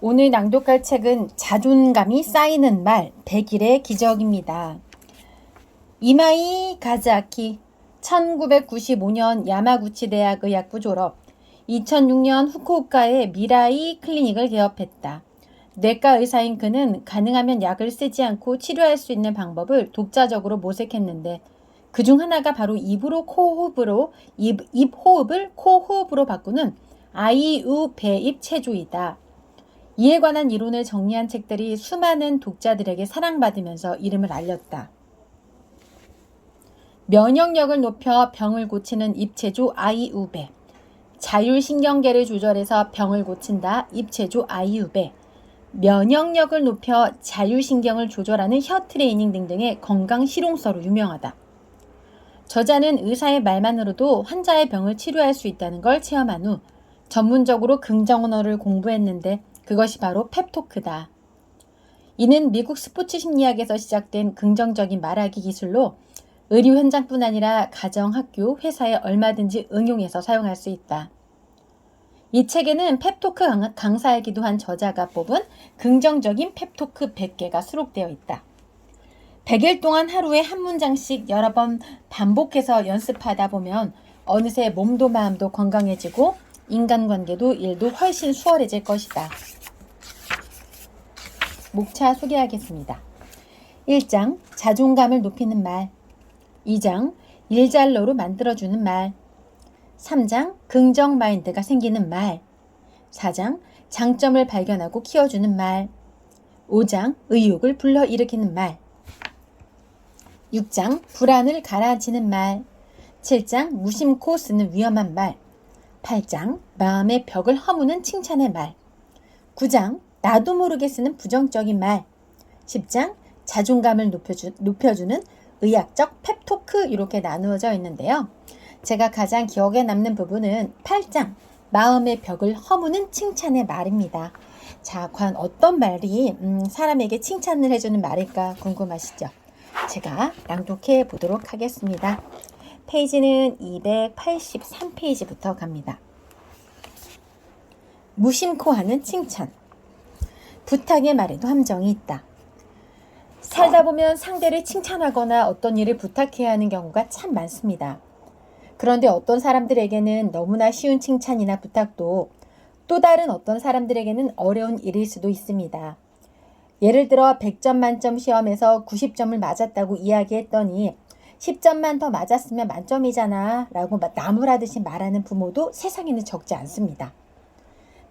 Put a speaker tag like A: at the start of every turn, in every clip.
A: 오늘 낭독할 책은 자존감이 쌓이는 말 100일의 기적입니다. 이마이 가즈아키 1995년 야마구치 대학 의학부 졸업 2006년 후쿠오카의 미라이 클리닉을 개업했다. 뇌과 의사인 그는 가능하면 약을 쓰지 않고 치료할 수 있는 방법을 독자적으로 모색했는데 그중 하나가 바로 입 호흡을 코호흡으로 바꾸는 아이우 배입 체조이다. 이에 관한 이론을 정리한 책들이 수많은 독자들에게 사랑받으면서 이름을 알렸다. 면역력을 높여 병을 고치는 입체조 아이우베, 자율신경계를 조절해서 병을 고친다 입체조 아이우베, 면역력을 높여 자율신경을 조절하는 혀 트레이닝 등등의 건강 실용서로 유명하다. 저자는 의사의 말만으로도 환자의 병을 치료할 수 있다는 걸 체험한 후 전문적으로 긍정 언어를 공부했는데 그것이 바로 펩토크다. 이는 미국 스포츠 심리학에서 시작된 긍정적인 말하기 기술로 의료 현장뿐 아니라 가정, 학교, 회사에 얼마든지 응용해서 사용할 수 있다. 이 책에는 펩토크 강사이기도 한 저자가 뽑은 긍정적인 펩토크 100개가 수록되어 있다. 100일 동안 하루에 한 문장씩 여러 번 반복해서 연습하다 보면 어느새 몸도 마음도 건강해지고 인간관계도 일도 훨씬 수월해질 것이다. 목차 소개하겠습니다. 1장 자존감을 높이는 말, 2장 일잘러로 만들어주는 말, 3장 긍정 마인드가 생기는 말, 4장 장점을 발견하고 키워주는 말, 5장 의욕을 불러일으키는 말, 6장 불안을 가라앉히는 말, 7장 무심코 쓰는 위험한 말, 8장 마음의 벽을 허무는 칭찬의 말, 9장 나도 모르게 쓰는 부정적인 말, 10장 자존감을 높여주는 의학적 펩토크 이렇게 나누어져 있는데요. 제가 가장 기억에 남는 부분은 8장 마음의 벽을 허무는 칭찬의 말입니다. 자, 과연 어떤 말이 사람에게 칭찬을 해주는 말일까 궁금하시죠? 제가 낭독해 보도록 하겠습니다. 페이지는 283페이지부터 갑니다. 무심코 하는 칭찬. 부탁의 말에도 함정이 있다. 살다 보면 상대를 칭찬하거나 어떤 일을 부탁해야 하는 경우가 참 많습니다. 그런데 어떤 사람들에게는 너무나 쉬운 칭찬이나 부탁도 또 다른 어떤 사람들에게는 어려운 일일 수도 있습니다. 예를 들어 100점 만점 시험에서 90점을 맞았다고 이야기했더니 10점만 더 맞았으면 만점이잖아 라고 나무라듯이 말하는 부모도 세상에는 적지 않습니다.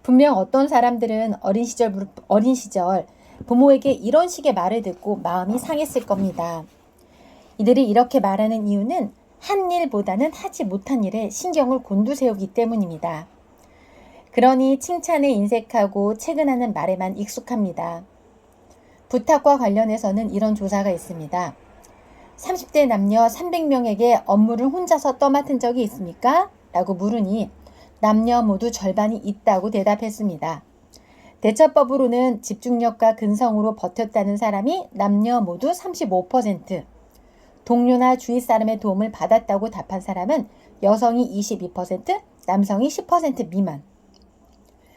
A: 분명 어떤 사람들은 어린 시절 부모에게 이런 식의 말을 듣고 마음이 상했을 겁니다. 이들이 이렇게 말하는 이유는 한 일보다는 하지 못한 일에 신경을 곤두세우기 때문입니다. 그러니 칭찬에 인색하고 채근하는 말에만 익숙합니다. 부탁과 관련해서는 이런 조사가 있습니다. 30대 남녀 300명에게 업무를 혼자서 떠맡은 적이 있습니까? 라고 물으니 남녀 모두 절반이 있다고 대답했습니다. 대처법으로는 집중력과 근성으로 버텼다는 사람이 남녀 모두 35%, 동료나 주위 사람의 도움을 받았다고 답한 사람은 여성이 22%, 남성이 10% 미만.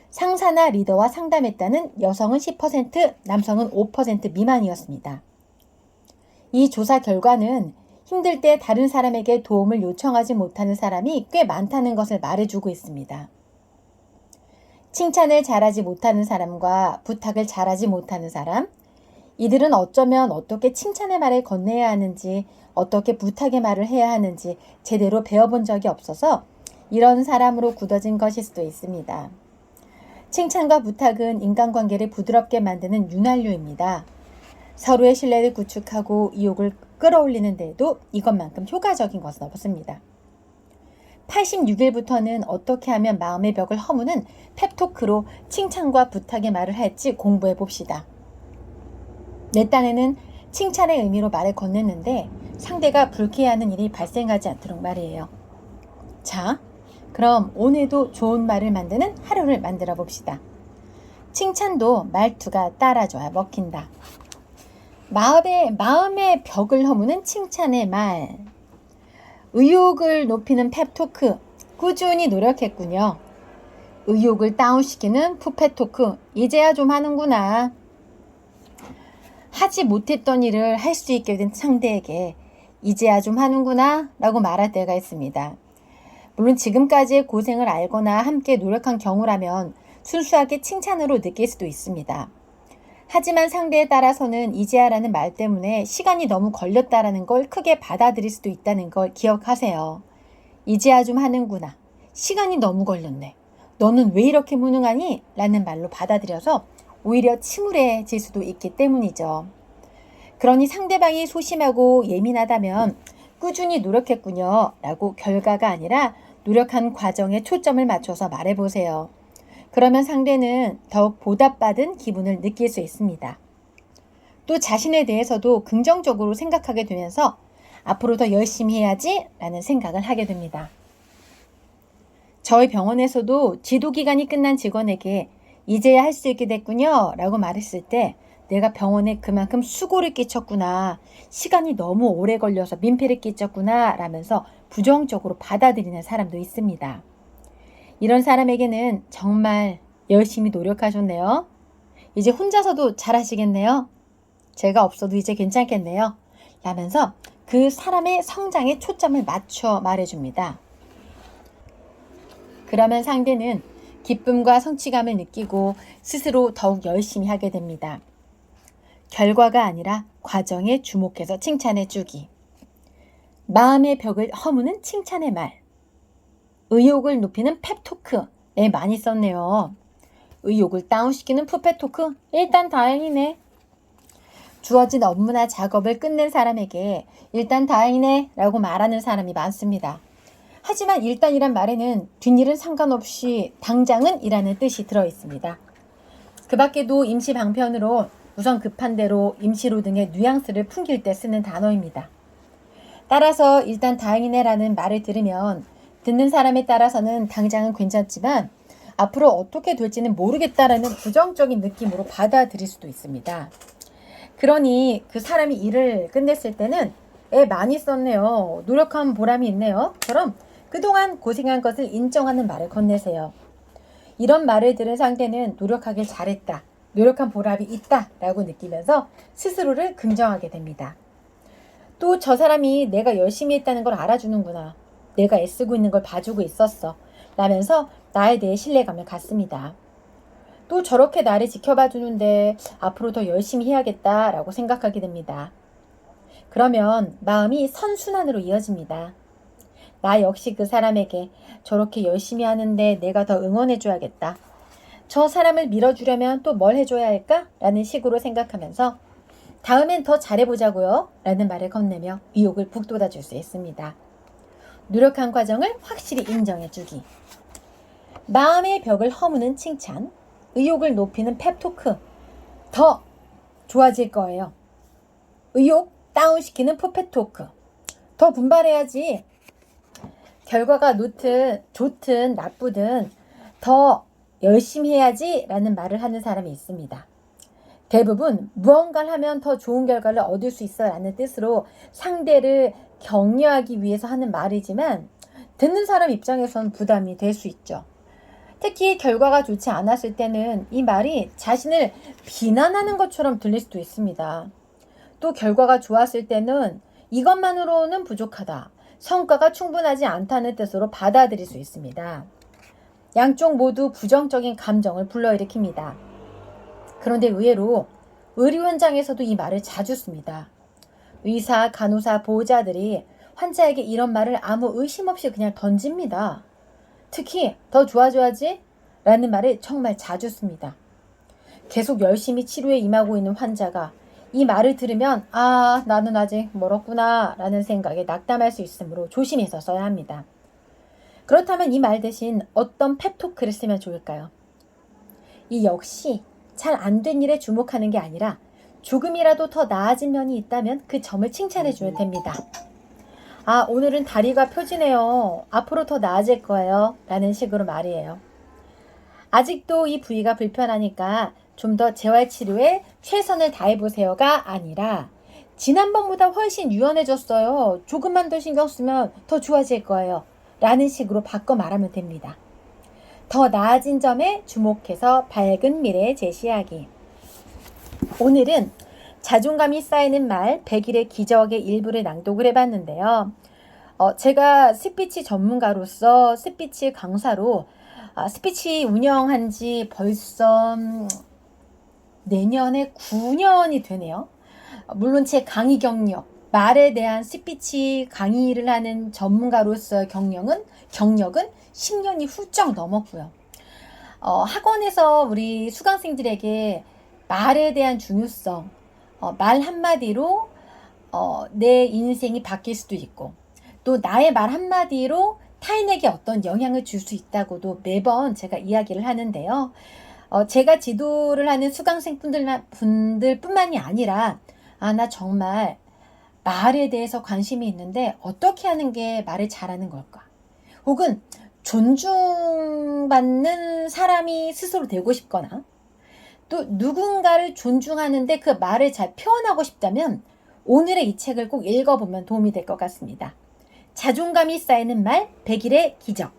A: 상사나 리더와 상담했다는 여성은 10%, 남성은 5% 미만이었습니다. 이 조사 결과는 힘들 때 다른 사람에게 도움을 요청하지 못하는 사람이 꽤 많다는 것을 말해주고 있습니다. 칭찬을 잘하지 못하는 사람과 부탁을 잘하지 못하는 사람, 이들은 어쩌면 어떻게 칭찬의 말을 건네야 하는지, 어떻게 부탁의 말을 해야 하는지 제대로 배워본 적이 없어서 이런 사람으로 굳어진 것일 수도 있습니다. 칭찬과 부탁은 인간관계를 부드럽게 만드는 윤활유입니다. 서로의 신뢰를 구축하고 이욕을 끌어올리는 데에도 이것만큼 효과적인 것은 없습니다. 86일부터는 어떻게 하면 마음의 벽을 허무는 펩토크로 칭찬과 부탁의 말을 할지 공부해 봅시다. 내 딴에는 칭찬의 의미로 말을 건넸는데 상대가 불쾌해하는 일이 발생하지 않도록 말이에요. 자, 그럼 오늘도 좋은 말을 만드는 하루를 만들어 봅시다. 칭찬도 말투가 따라줘야 먹힌다. 마음의 벽을 허무는 칭찬의 말. 의욕을 높이는 펩토크. 꾸준히 노력했군요. 의욕을 다운시키는 푸페토크. 이제야 좀 하는구나. 하지 못했던 일을 할 수 있게 된 상대에게 이제야 좀 하는구나 라고 말할 때가 있습니다. 물론 지금까지의 고생을 알거나 함께 노력한 경우라면 순수하게 칭찬으로 느낄 수도 있습니다. 하지만 상대에 따라서는 이제야라는 말 때문에 시간이 너무 걸렸다라는 걸 크게 받아들일 수도 있다는 걸 기억하세요. 이제야 좀 하는구나. 시간이 너무 걸렸네. 너는 왜 이렇게 무능하니? 라는 말로 받아들여서 오히려 침울해질 수도 있기 때문이죠. 그러니 상대방이 소심하고 예민하다면 꾸준히 노력했군요 라고 결과가 아니라 노력한 과정에 초점을 맞춰서 말해보세요. 그러면 상대는 더욱 보답받은 기분을 느낄 수 있습니다. 또 자신에 대해서도 긍정적으로 생각하게 되면서 앞으로 더 열심히 해야지 라는 생각을 하게 됩니다. 저희 병원에서도 지도기간이 끝난 직원에게 이제야 할 수 있게 됐군요 라고 말했을 때 내가 병원에 그만큼 수고를 끼쳤구나, 시간이 너무 오래 걸려서 민폐를 끼쳤구나 라면서 부정적으로 받아들이는 사람도 있습니다. 이런 사람에게는 정말 열심히 노력하셨네요. 이제 혼자서도 잘하시겠네요. 제가 없어도 이제 괜찮겠네요 라면서 그 사람의 성장에 초점을 맞춰 말해줍니다. 그러면 상대는 기쁨과 성취감을 느끼고 스스로 더욱 열심히 하게 됩니다. 결과가 아니라 과정에 주목해서 칭찬해주기. 마음의 벽을 허무는 칭찬의 말. 의욕을 높이는 펩토크. 네, 많이 썼네요. 의욕을 다운시키는 푸페토크. 일단 다행이네. 주어진 업무나 작업을 끝낸 사람에게 일단 다행이네 라고 말하는 사람이 많습니다. 하지만 일단이란 말에는 뒷일은 상관없이 당장은 이라는 뜻이 들어있습니다. 그 밖에도 임시 방편으로 우선 급한 대로 임시로 등의 뉘앙스를 풍길 때 쓰는 단어입니다. 따라서 일단 다행이네 라는 말을 들으면 듣는 사람에 따라서는 당장은 괜찮지만 앞으로 어떻게 될지는 모르겠다라는 부정적인 느낌으로 받아들일 수도 있습니다. 그러니 그 사람이 일을 끝냈을 때는 많이 썼네요. 노력한 보람이 있네요. 처럼 그동안 고생한 것을 인정하는 말을 건네세요. 이런 말을 들은 상대는 노력하길 잘했다, 노력한 보람이 있다 라고 느끼면서 스스로를 긍정하게 됩니다. 또 저 사람이 내가 열심히 했다는 걸 알아주는구나, 내가 애쓰고 있는 걸 봐주고 있었어 라면서 나에 대해 신뢰감을 갖습니다. 또 저렇게 나를 지켜봐 주는데 앞으로 더 열심히 해야겠다 라고 생각하게 됩니다. 그러면 마음이 선순환으로 이어집니다. 나 역시 그 사람에게 저렇게 열심히 하는데 내가 더 응원해 줘야겠다. 저 사람을 밀어주려면 또 뭘 해줘야 할까? 라는 식으로 생각하면서 다음엔 더 잘해보자고요 라는 말을 건네며 의욕을 북돋아 줄 수 있습니다. 노력한 과정을 확실히 인정해주기. 마음의 벽을 허무는 칭찬, 의욕을 높이는 펩토크. 더 좋아질 거예요. 의욕 다운시키는 푸페토크. 더 분발해야지. 결과가 좋든 나쁘든 더 열심히 해야지 라는 말을 하는 사람이 있습니다. 대부분 무언가를 하면 더 좋은 결과를 얻을 수 있어 라는 뜻으로 상대를 격려하기 위해서 하는 말이지만 듣는 사람 입장에선 부담이 될 수 있죠. 특히 결과가 좋지 않았을 때는 이 말이 자신을 비난하는 것처럼 들릴 수도 있습니다. 또 결과가 좋았을 때는 이것만으로는 부족하다, 성과가 충분하지 않다는 뜻으로 받아들일 수 있습니다. 양쪽 모두 부정적인 감정을 불러일으킵니다. 그런데 의외로 의료 현장에서도 이 말을 자주 씁니다. 의사, 간호사, 보호자들이 환자에게 이런 말을 아무 의심 없이 그냥 던집니다. 특히 더 좋아져야지 라는 말을 정말 자주 씁니다. 계속 열심히 치료에 임하고 있는 환자가 이 말을 들으면 나는 아직 멀었구나 라는 생각에 낙담할 수 있으므로 조심해서 써야 합니다. 그렇다면 이 말 대신 어떤 펩토크를 쓰면 좋을까요? 이 역시 잘 안 된 일에 주목하는 게 아니라 조금이라도 더 나아진 면이 있다면 그 점을 칭찬해주면 됩니다. 오늘은 다리가 펴지네요. 앞으로 더 나아질 거예요. 라는 식으로 말이에요. 아직도 이 부위가 불편하니까 좀 더 재활치료에 최선을 다해보세요가 아니라 지난번보다 훨씬 유연해졌어요. 조금만 더 신경 쓰면 더 좋아질 거예요. 라는 식으로 바꿔 말하면 됩니다. 더 나아진 점에 주목해서 밝은 미래 제시하기. 오늘은 자존감이 쌓이는 말 100일의 기적의 일부를 낭독을 해봤는데요. 제가 스피치 전문가로서 스피치 강사로 스피치 운영한 지 벌써 내년에 9년이 되네요. 물론 제 강의 경력, 말에 대한 스피치 강의를 하는 전문가로서의 경력은 10년이 훌쩍 넘었고요. 학원에서 우리 수강생들에게 말에 대한 중요성, 말 한마디로 내 인생이 바뀔 수도 있고, 또 나의 말 한마디로 타인에게 어떤 영향을 줄 수 있다고도 매번 제가 이야기를 하는데요. 제가 지도를 하는 수강생 분들뿐만이 아니라 나 정말 말에 대해서 관심이 있는데 어떻게 하는 게 말을 잘하는 걸까? 혹은 존중받는 사람이 스스로 되고 싶거나 또 누군가를 존중하는데 그 말을 잘 표현하고 싶다면 오늘의 이 책을 꼭 읽어보면 도움이 될 것 같습니다. 자존감이 쌓이는 말 100일의 기적.